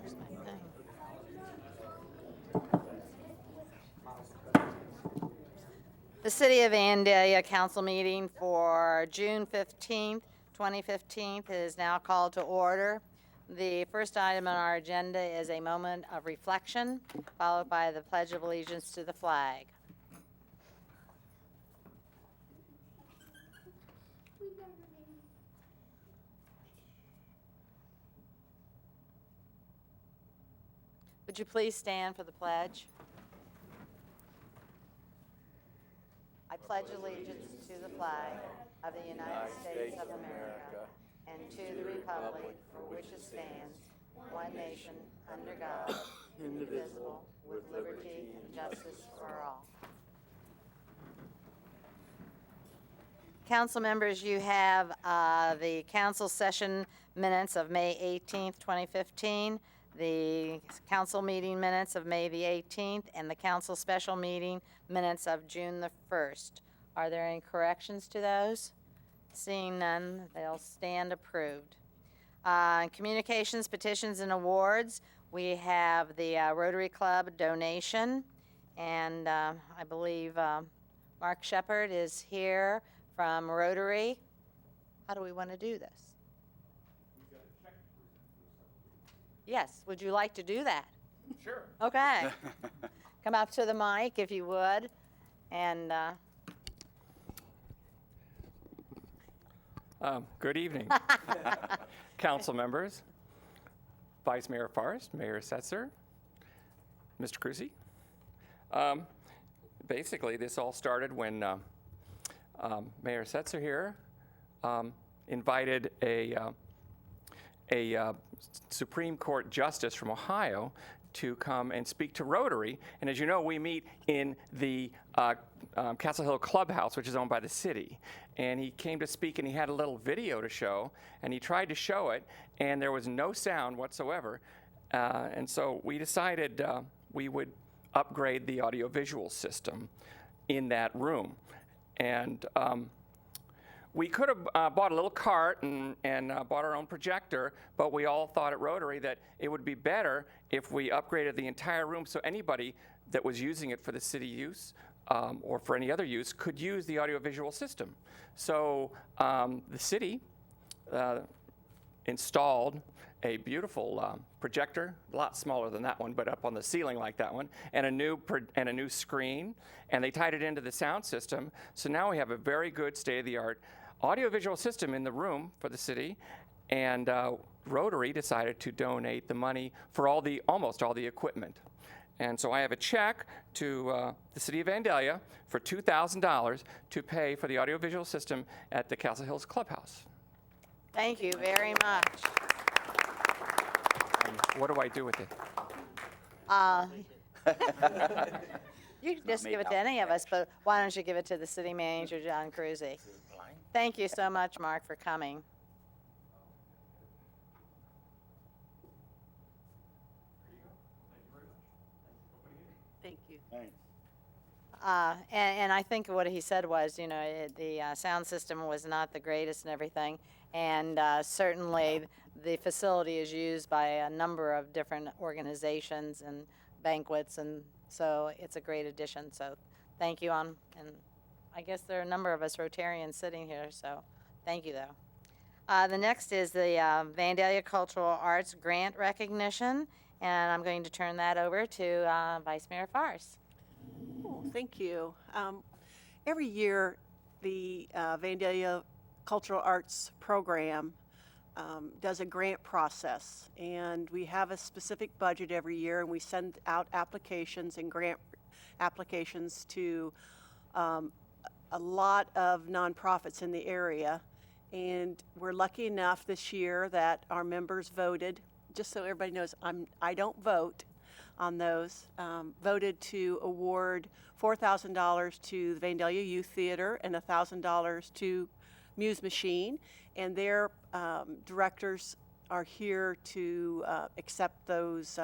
Where's my thing? The City of Vandalia Council meeting for June 15th, 2015 is now called to order. The first item on our agenda is a moment of reflection, followed by the Pledge of Allegiance to the flag. Would you please stand for the pledge? I pledge allegiance to the flag of the United States of America and to the republic for which it stands, one nation, under God, indivisible, with liberty and justice for all. Council members, you have the council session minutes of May 18th, 2015, the council meeting minutes of May the 18th, and the council special meeting minutes of June the 1st. Are there any corrections to those? Seeing none, they'll stand approved. Communications, petitions, and awards. We have the Rotary Club donation, and I believe Mark Shepard is here from Rotary. How do we want to do this? Yes, would you like to do that? Sure. Okay. Come up to the mic if you would, and Good evening, council members, Vice Mayor Forrest, Mayor Setzer, Mr. Cruzy. Basically, this all started when Mayor Setzer here invited a Supreme Court justice from Ohio to come and speak to Rotary. And as you know, we meet in the Castle Hill Clubhouse, which is owned by the city. And he came to speak, and he had a little video to show, and he tried to show it, and there was no sound whatsoever. And so we decided we would upgrade the audiovisual system in that room. And we could have bought a little cart and bought our own projector, but we all thought at Rotary that it would be better if we upgraded the entire room so anybody that was using it for the city use or for any other use could use the audiovisual system. So the city installed a beautiful projector, a lot smaller than that one, but up on the ceiling like that one, and a new screen, and they tied it into the sound system. So now we have a very good state-of-the-art audiovisual system in the room for the city, and Rotary decided to donate the money for almost all the equipment. And so I have a check to the city of Vandalia for $2,000 to pay for the audiovisual system at the Castle Hills Clubhouse. thank you very much. And what do I do with it? You can just give it to any of us, but why don't you give it to the city manager, John Cruzy? Thank you so much, Mark, for coming. Thank you. And I think what he said was, the sound system was not the greatest and everything, and certainly the facility is used by a number of different organizations and banquets, and so it's a great addition. So thank you and I guess there are a number of us Rotarians sitting here, so thank you, though. The next is the Vandalia Cultural Arts Grant Recognition, and I'm going to turn that over to Vice Mayor Forrest. Oh, thank you. Every year, the Vandalia Cultural Arts Program does a grant process, and we have a specific budget every year, and we send out applications and grant applications to a lot of nonprofits in the area. And we're lucky enough this year that our members voted, just so everybody knows, I don't vote on those, voted to award $4,000 to the Vandalia Youth Theater and $1,000 to Muse Machine, and their directors are here to accept those.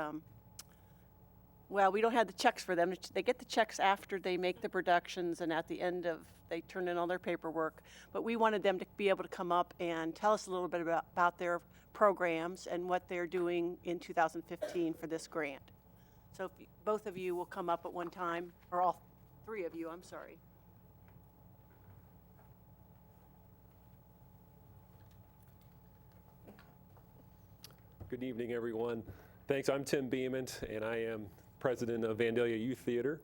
Well, we don't have the checks for them. They get the checks after they make the productions and at the end of, they turn in all their paperwork. But we wanted them to be able to come up and tell us a little bit about their programs and what they're doing in 2015 for this grant. So if both of you will come up at one time, or all three of you, I'm sorry. Good evening, everyone. Thanks. I'm Tim Beament, and I am president of Vandalia Youth Theater.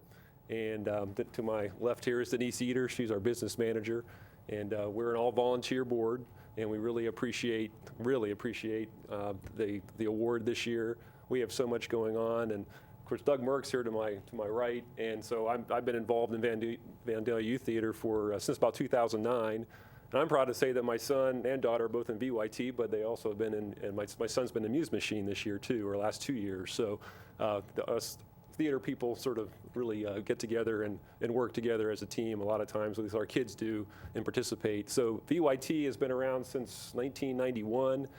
And to my left here is Denise Eater. She's our business manager. And we're an all-volunteer board, and we really appreciate the award this year. We have so much going on, and of course Doug Merck's here to my right, and so I've been involved in Vandalia Youth Theater for since about 2009. And I'm proud to say that my son and daughter are both in VYT, but they also have been in, and my son's been in Muse Machine this year too, or last 2 years. So us theater people sort of really get together and work together as a team a lot of times, at least our kids do, and participate. So VYT has been around since 1991,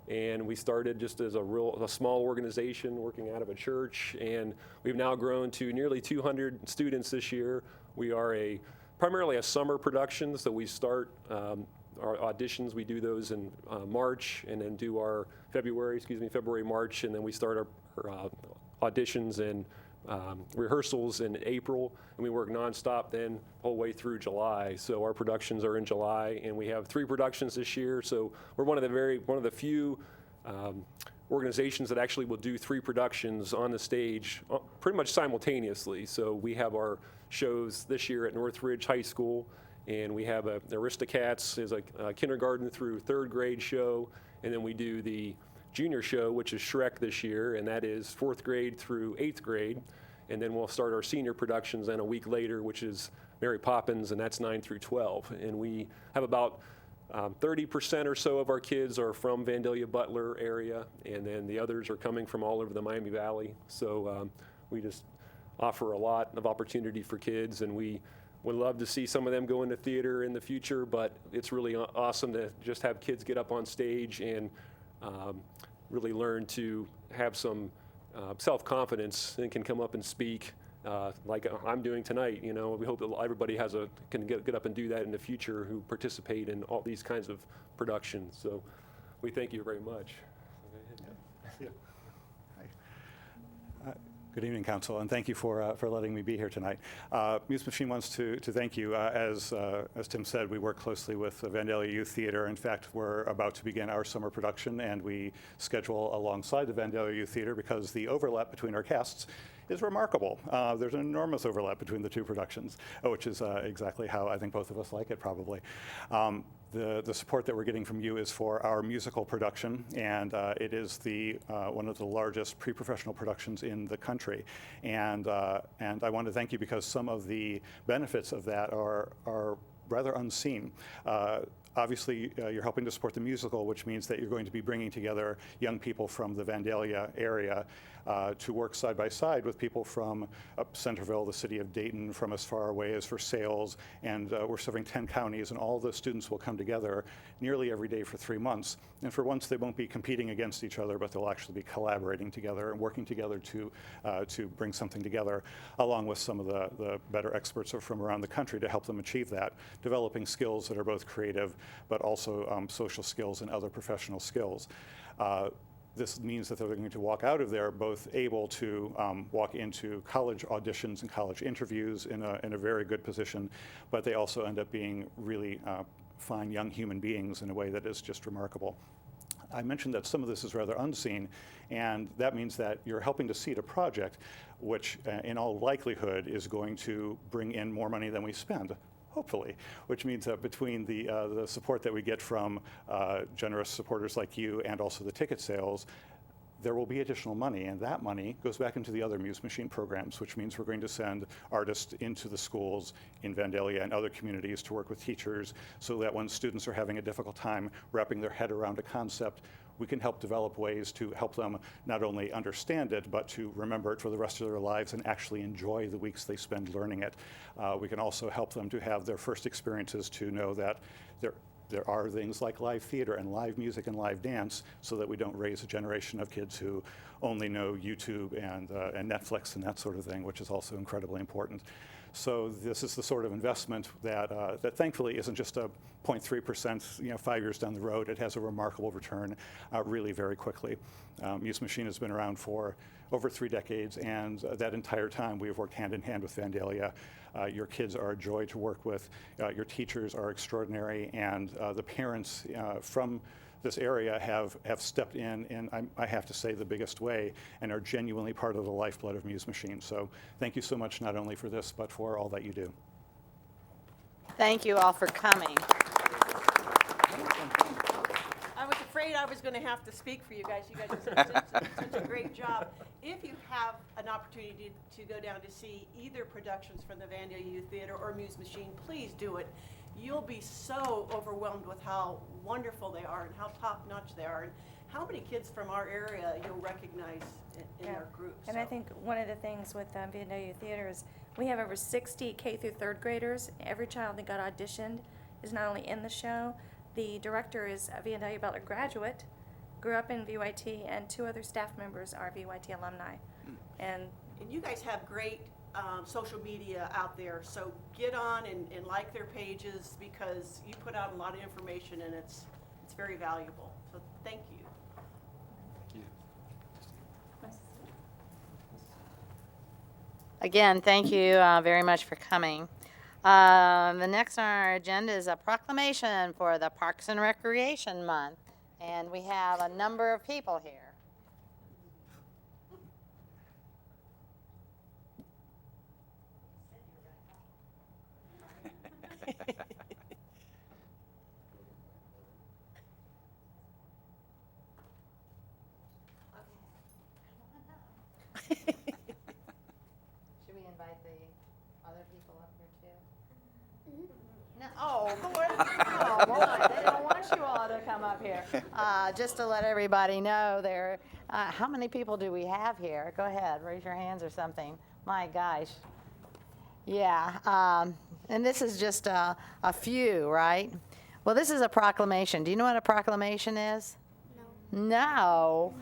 and we started just as a small organization working out of a church, and we've now grown to nearly 200 students this year. We are primarily a summer production, so we start our auditions. We do those in March, and then do our February, March, and then we start our auditions and rehearsals in April, and we work nonstop then the whole way through July. So our productions are in July, and we have 3 productions this year. So we're one of the few organizations that actually will do 3 productions on the stage pretty much simultaneously. So we have our shows this year at Northridge High School, and we have the Aristocats is a kindergarten through 3rd grade show, and then we do the junior show, which is Shrek this year, and that is 4th grade through 8th grade. And then we'll start our senior productions then a week later, which is Mary Poppins, and that's 9 through 12. And we have about 30% or so of our kids are from Vandalia Butler area, and then the others are coming from all over the Miami Valley. So we just offer a lot of opportunity for kids, and we would love to see some of them go into theater in the future, but it's really awesome to just have kids get up on stage and really learn to have some self-confidence and can come up and speak like I'm doing tonight. You know, we hope that everybody can get up and do that in the future who participate in all these kinds of productions. So we thank you very much. Yeah. Good evening, Council, and thank you for letting me be here tonight. Muse Machine wants to thank you. As Tim said, we work closely with Vandalia Youth Theater. In fact, we're about to begin our summer production, and we schedule alongside the Vandalia Youth Theater because the overlap between our casts is remarkable. There's an enormous overlap between the 2 productions, which is exactly how I think both of us like it, probably. The support that we're getting from you is for our musical production, and it is one of the largest pre-professional productions in the country. And I want to thank you because some of the benefits of that are rather unseen. Obviously, you're helping to support the musical, which means that you're going to be bringing together young people from the Vandalia area to work side by side with people from Centerville, the city of Dayton, from as far away as Versailles, and we're serving 10 counties, and all the students will come together nearly every day for 3 months. And for once, they won't be competing against each other, but they'll actually be collaborating together and working together to bring something together, along with some of the better experts from around the country to help them achieve that, developing skills that are both creative, but also social skills and other professional skills. This means that they're going to walk out of there both able to walk into college auditions and college interviews in a very good position, but they also end up being really fine young human beings in a way that is just remarkable. I mentioned that some of this is rather unseen, and that means that you're helping to seed a project which in all likelihood is going to bring in more money than we spend. Hopefully, which means that between the support that we get from generous supporters like you and also the ticket sales, there will be additional money, and that money goes back into the other Muse Machine programs, which means we're going to send artists into the schools in Vandalia and other communities to work with teachers so that when students are having a difficult time wrapping their head around a concept, we can help develop ways to help them not only understand it, but to remember it for the rest of their lives and actually enjoy the weeks they spend learning it. We can also help them to have their first experiences to know that there are things like live theater and live music and live dance, so that we don't raise a generation of kids who only know YouTube and Netflix and that sort of thing, which is also incredibly important. So this is the sort of investment that, that thankfully isn't just a 0.3%, 5 years down the road. It has a remarkable return really very quickly. Muse Machine has been around for over 3 decades, and that entire time we have worked hand in hand with Vandalia. Your kids are a joy to work with. Your teachers are extraordinary, and the parents from this area have stepped in, I have to say, the biggest way, and are genuinely part of the lifeblood of Muse Machine. So thank you so much, not only for this, but for all that you do. Thank you all for coming. I was afraid I was going to have to speak for you guys. You guys have done such a great job. If you have an opportunity to go down to see either productions from the Vandalia Youth Theater or Muse Machine, please do it. You'll be so overwhelmed with how wonderful they are and how top-notch they are, and how many kids from our area you'll recognize in our group. And I think one of the things with Vandalia Theater is we have over 60 K through 3rd graders. Every child that got auditioned is not only in the show. The director is a Vandalia Butler graduate, grew up in VYT, and 2 other staff members are VYT alumni. And you guys have great social media out there, so get on and like their pages, because you put out a lot of information and it's very valuable. So thank you. Again, thank you very much for coming. The next on our agenda is a proclamation for the Parks and Recreation Month, and we have a number of people here. Should we invite the other people up here too? No, oh, boy, they don't want you all to come up here. Just to let everybody know, how many people do we have here? Go ahead, raise your hands or something. My gosh. Yeah, and this is just a few, right? Well, this is a proclamation. Do you know what a proclamation is? No.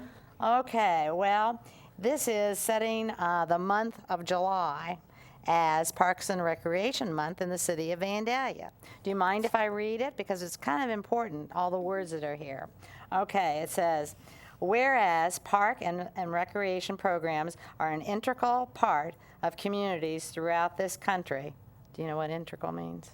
Okay, well, this is setting the month of July as Parks and Recreation Month in the city of Vandalia. Do you mind if I read it? Because it's kind of important, all the words that are here. Okay, it says, whereas park and recreation programs are an integral part of communities throughout this country. Do you know what integral means?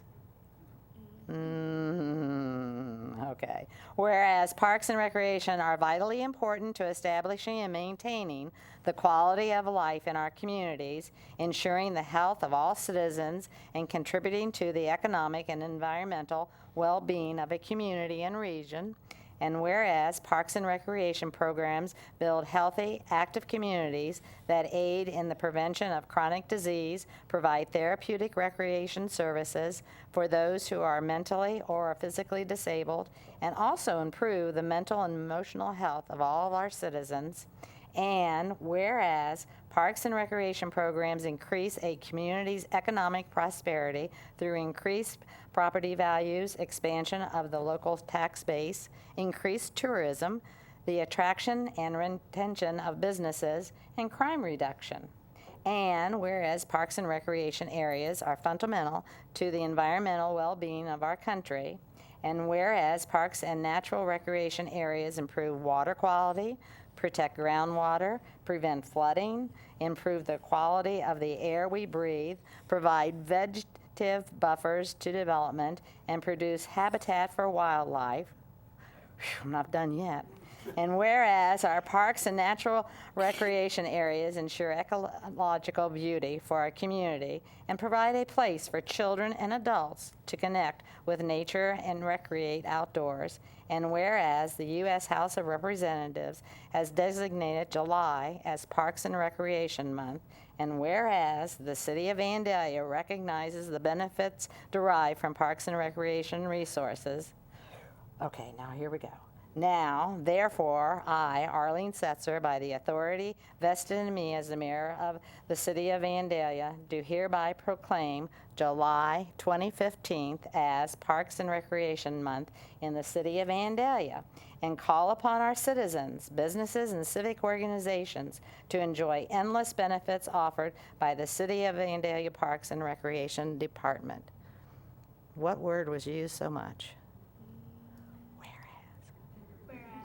Okay. Whereas parks and recreation are vitally important to establishing and maintaining the quality of life in our communities, ensuring the health of all citizens, and contributing to the economic and environmental well-being of a community and region. And whereas parks and recreation programs build healthy, active communities that aid in the prevention of chronic disease, provide therapeutic recreation services for those who are mentally or physically disabled, and also improve the mental and emotional health of all of our citizens. And whereas parks and recreation programs increase a community's economic prosperity through increased property values, expansion of the local tax base, increased tourism, the attraction and retention of businesses, and crime reduction. And whereas parks and recreation areas are fundamental to the environmental well-being of our country, and whereas parks and natural recreation areas improve water quality, protect groundwater, prevent flooding, improve the quality of the air we breathe, provide vegetative buffers to development, and produce habitat for wildlife. I'm not done yet. And whereas our parks and natural recreation areas ensure ecological beauty for our community and provide a place for children and adults to connect with nature and recreate outdoors. And whereas the U.S. House of Representatives has designated July as Parks and Recreation Month, and whereas the City of Vandalia recognizes the benefits derived from parks and recreation resources. Okay, now here we go. Now, therefore, I, Arlene Setzer, by the authority vested in me as the mayor of the city of Vandalia, do hereby proclaim July 2015 as Parks and Recreation Month in the city of Vandalia, and call upon our citizens, businesses, and civic organizations to enjoy endless benefits offered by the City of Vandalia Parks and Recreation Department. What word was used so much?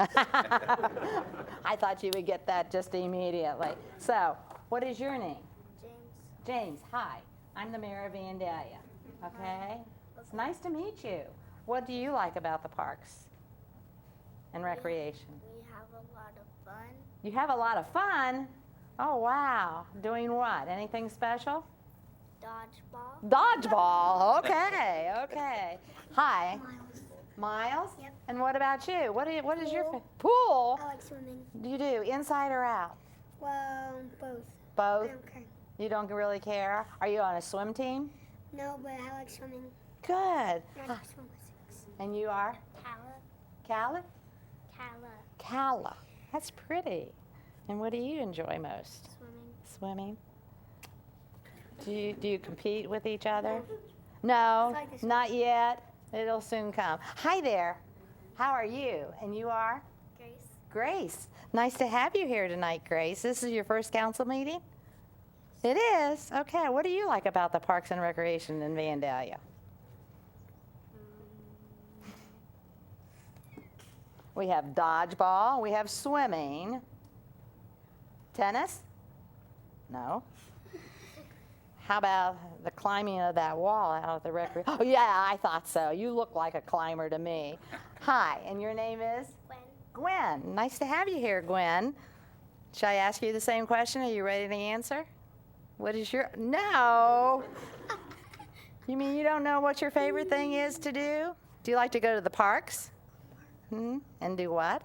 I thought you would get that just immediately. So, what is your name? James. James, hi. I'm the mayor of Vandalia. Okay? It's nice to meet you. What do you like about the parks and recreation? We have a lot of fun. You have a lot of fun? Oh, wow. Doing what? Anything special? Dodgeball. Dodgeball. Okay, okay. Hi. Miles. Miles? Yep. And what about you? What is your Pool. pool? I like swimming. You do, inside or out? Well, both. Both? I don't care. You don't really care? Are you on a swim team? No, but I like swimming. Good. I like swim with 6. And you are? Cala. Calla? Cala. Calla. That's pretty. And what do you enjoy most? Swimming. Swimming? Do you compete with each other? No, It's like this not yet. It'll soon come. Hi there. How are you? And you are? Grace. Grace. Nice to have you here tonight, Grace. This is your first council meeting? It is? Okay. What do you like about the Parks and Recreation in Vandalia? We have dodgeball. We have swimming. Tennis? No. How about the climbing of that wall out of the recreation? Oh, yeah, I thought so. You look like a climber to me. Hi, and your name is? Gwen. Gwen. Nice to have you here, Gwen. Shall I ask you the same question? Are you ready to answer? What is your... No. You mean you don't know what your favorite thing is to do? Do you like to go to the parks? And do what?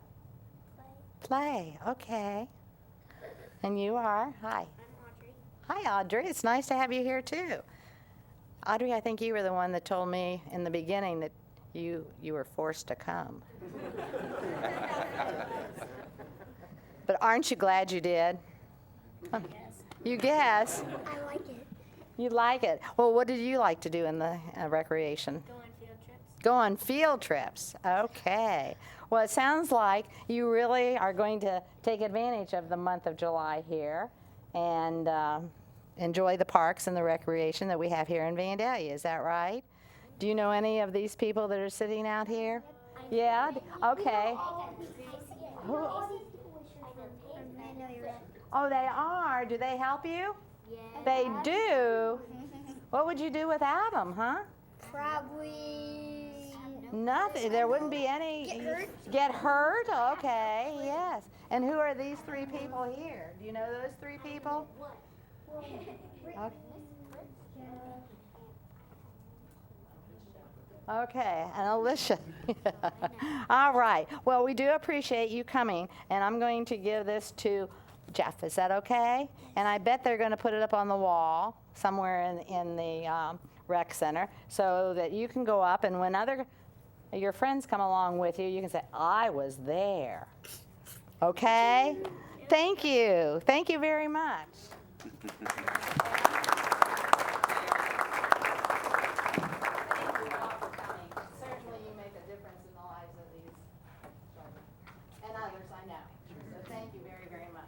Play. Okay. And you are? Hi. I'm Audrey. Hi, Audrey. It's nice to have you here, too. Audrey, I think you were the one that told me in the beginning that you were forced to come. But aren't you glad you did? Yes. You guess. I like it. You like it. Well, what did you like to do in the recreation? Go on field trips. Go on field trips. Okay. Well, it sounds like you really are going to take advantage of the month of July here and enjoy the parks and the recreation that we have here in Vandalia. Is that right? Do you know any of these people that are sitting out here? Yeah? Okay. Who? Oh, they are. Do they help you? Yeah. They do? What would you do without them, huh? Probably. Nothing. There wouldn't be any. Get hurt? Get hurt? Okay, yes. And who are these three people here? Do you know those three people? Okay, and Alicia. All right. Well, we do appreciate you coming, and I'm going to give this to Jeff. Is that okay? And I bet they're going to put it up on the wall somewhere in the rec center so that you can go up, and when your friends come along with you, you can say, I was there. Okay? Thank you. Thank you very much. Certainly you make a difference in the lives of these children. And others, I know. So thank you very, very much.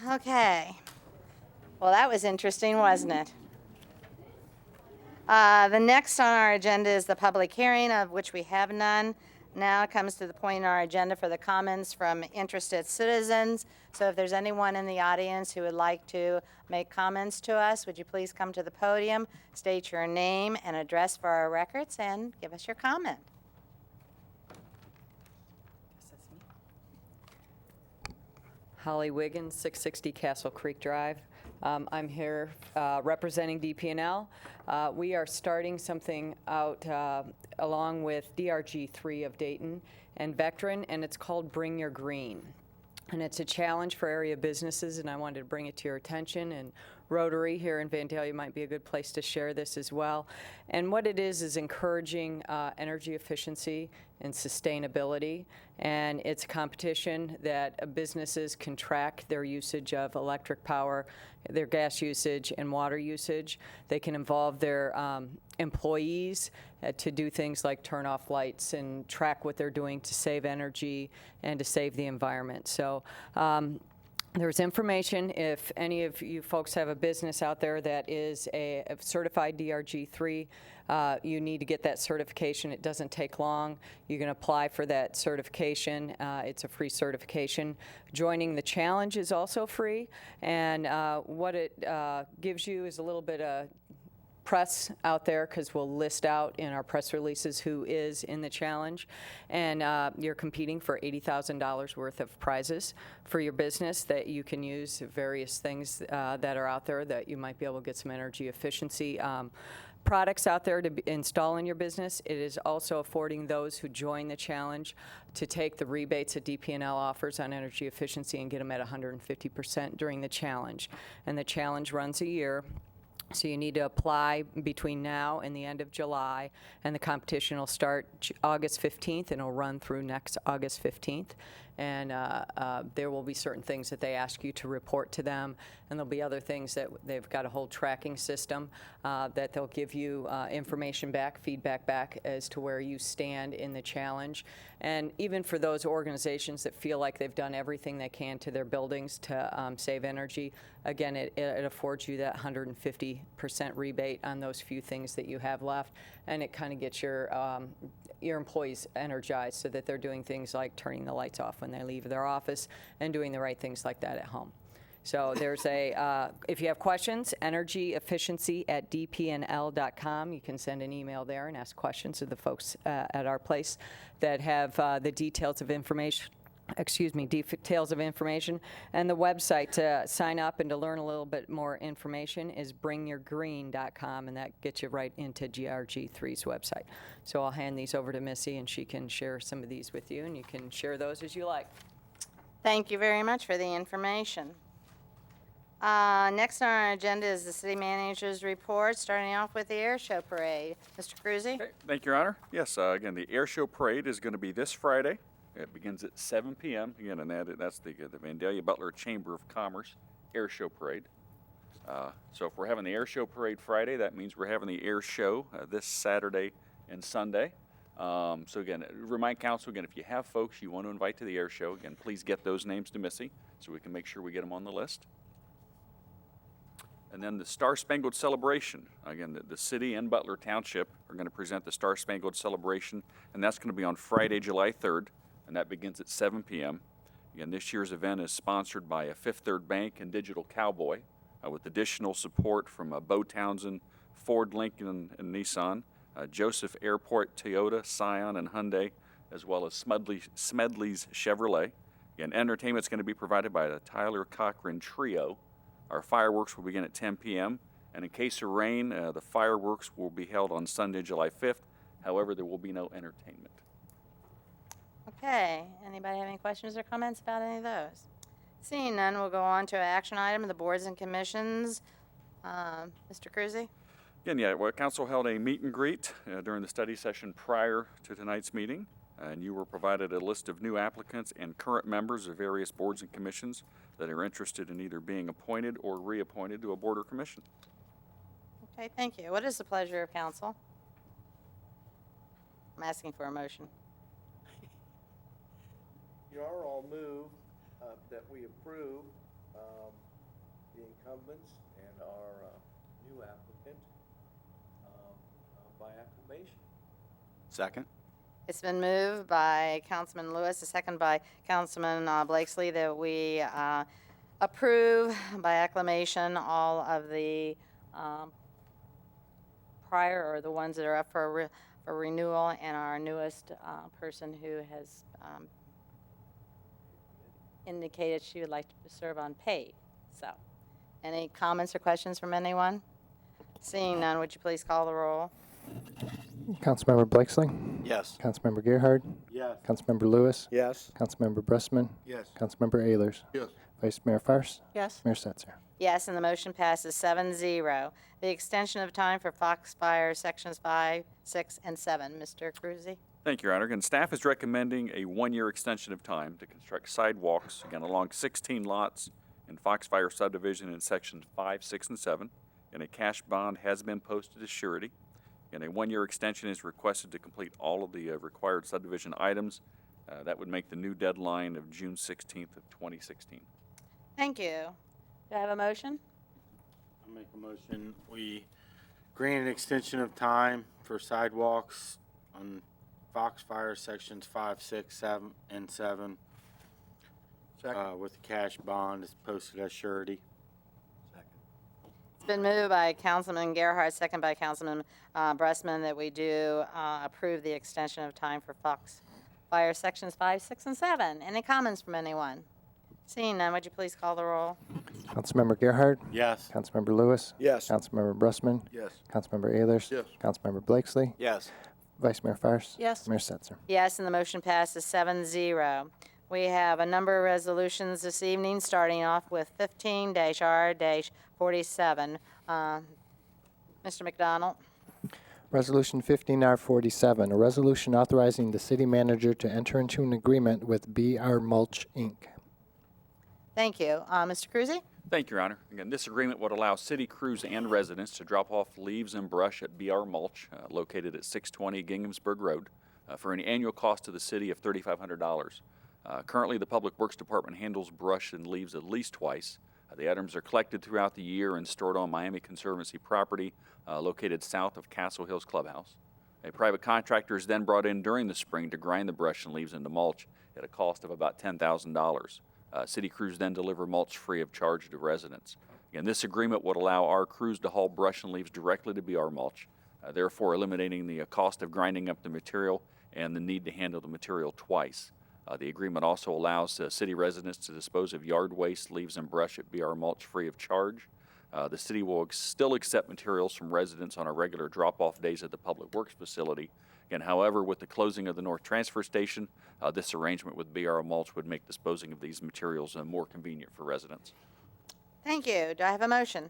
Okay. Well, that was interesting, wasn't it? The next on our agenda is the public hearing, of which we have none. Now comes to the point in our agenda for the comments from interested citizens. So if there's anyone in the audience who would like to make comments to us, would you please come to the podium, state your name and address for our records, and give us your comment. Holly Wiggins, 660 Castle Creek Drive. I'm here representing DP&L. We are starting something out along with DRG 3 of Dayton and Vectren, and it's called Bring Your Green. And it's a challenge for area businesses, and I wanted to bring it to your attention. And Rotary here in Vandalia might be a good place to share this as well. And what it is encouraging energy efficiency and sustainability. And it's a competition that businesses can track their usage of electric power, their gas usage, and water usage. They can involve their employees to do things like turn off lights and track what they're doing to save energy and to save the environment. So there's information. If any of you folks have a business out there that is a certified DRG3, you need to get that certification. It doesn't take long. You can apply for that certification. It's a free certification. Joining the challenge is also free, and what it gives you is a little bit of press out there, because we'll list out in our press releases who is in the challenge. And you're competing for $80,000 worth of prizes for your business that you can use, various things that are out there that you might be able to get some energy efficiency products out there to install in your business. It is also affording those who join the challenge to take the rebates that DP&L offers on energy efficiency and get them at 150% during the challenge. And the challenge runs a year. So you need to apply between now and the end of July, and the competition will start August 15th, and it'll run through next August 15th. And there will be certain things that they ask you to report to them, and there'll be other things that they've got a whole tracking system that they'll give you information back, feedback back as to where you stand in the challenge. And even for those organizations that feel like they've done everything they can to their buildings to save energy, again, it affords you that 150% rebate on those few things that you have left, and it kind of gets your employees energized so that they're doing things like turning the lights off when they leave their office and doing the right things like that at home. So there's if you have questions, energyefficiency@dpnl.com. You can send an email there and ask questions to the folks at our place that have the details of information. Details of information. And the website to sign up and to learn a little bit more information is bringyourgreen.com, and that gets you right into GRG3's website. So I'll hand these over to Missy, and she can share some of these with you, and you can share those as you like. Thank you very much for the information. Next on our agenda is the city manager's report, starting off with the air show parade. Mr. Cruzy? Okay, thank you, Your Honor. Yes, again, the air show parade is going to be this Friday. It begins at 7 p.m. Again, and that's the Vandalia Butler Chamber of Commerce air show parade. So if we're having the air show parade Friday, that means we're having the air show this Saturday and Sunday. So again, remind council again, if you have folks you want to invite to the air show, again, please get those names to Missy so we can make sure we get them on the list. And then the Star Spangled Celebration. Again, the city and Butler Township are going to present the Star Spangled Celebration, and that's going to be on Friday, July 3rd, and that begins at 7 p.m. Again, this year's event is sponsored by Fifth Third Bank and Digital Cowboy, with additional support from Bo Townsend, Ford, Lincoln, and Nissan, Joseph Airport, Toyota, Scion, and Hyundai, as well as Smedley's Chevrolet. Again, entertainment's going to be provided by the Tyler Cochran Trio. Our fireworks will begin at 10 p.m., and in case of rain, the fireworks will be held on Sunday, July 5th. However, there will be no entertainment. Okay, anybody have any questions or comments about any of those? Seeing none, we'll go on to an action item of the boards and commissions. Mr. Cruzy? Again, council held a meet and greet during the study session prior to tonight's meeting, and you were provided a list of new applicants and current members of various boards and commissions that are interested in either being appointed or reappointed to a board or commission. Okay, thank you. What is the pleasure of council? I'm asking for a motion. I'll move that we approve the incumbents and our new applicant by acclamation. Second. It's been moved by Councilman Lewis, a second by Councilman Blakesley, that we approve by acclamation all of the prior, or the ones that are up for renewal, and our newest person who has indicated she would like to serve on paid. So, any comments or questions from anyone? Seeing none, would you please call the roll? Councilmember Blakesley. Yes. Councilmember Gerhard. Yes. Councilmember Lewis. Yes. Councilmember Bressman. Yes. Councilmember Ehlers. Yes. Vice Mayor Farsh. Yes. Mayor Setzer. Yes, and the motion passes 7-0. The extension of time for Foxfire Sections 5, 6, and 7. Mr. Cruzy? Thank you, Your Honor. Again, staff is recommending a one-year extension of time to construct sidewalks, again, along 16 lots in Foxfire subdivision in sections 5, 6, and 7. And a cash bond has been posted as surety. And a one-year extension is requested to complete all of the required subdivision items. That would make the new deadline of June 16th of 2016. Thank you. Do I have a motion? I'll make a motion. We grant an extension of time for sidewalks on Foxfire sections 5, 6, 7, and 7. With the cash bond is posted as surety. It's been moved by Councilman Gerhard, second by Councilman Bressman, that we do approve the extension of time for Foxfire Sections 5, 6, and 7. Any comments from anyone? Seeing none, would you please call the roll? Councilmember Gerhard. Yes. Councilmember Lewis. Yes. Councilmember Bressman. Yes. Councilmember Ehlers. Yes. Councilmember Blakesley. Yes. Vice Mayor Farsh. Yes. Mayor Setzer. Yes, and the motion passes 7-0. We have a number of resolutions this evening, starting off with 15-R-47. Mr. McDonald? Resolution 15R47, a resolution authorizing the city manager to enter into an agreement with BR Mulch, Inc. Thank you. Mr. Cruzy? Thank you, Your Honor. Again, this agreement would allow city crews and residents to drop off leaves and brush at BR Mulch, located at 620 Ginghamsburg Road, for an annual cost to the city of $3,500. Currently, the Public Works Department handles brush and leaves at least twice. The items are collected throughout the year and stored on Miami Conservancy property located south of Castle Hills Clubhouse. A private contractor is then brought in during the spring to grind the brush and leaves into mulch at a cost of about $10,000. City crews then deliver mulch free of charge to residents. Again, this agreement would allow our crews to haul brush and leaves directly to BR Mulch, therefore eliminating the cost of grinding up the material and the need to handle the material twice. The agreement also allows city residents to dispose of yard waste, leaves, and brush at BR Mulch free of charge. The city will still accept materials from residents on our regular drop-off days at the Public Works facility. Again, however, with the closing of the North Transfer Station, this arrangement with BR Mulch would make disposing of these materials more convenient for residents. Thank you. Do I have a motion?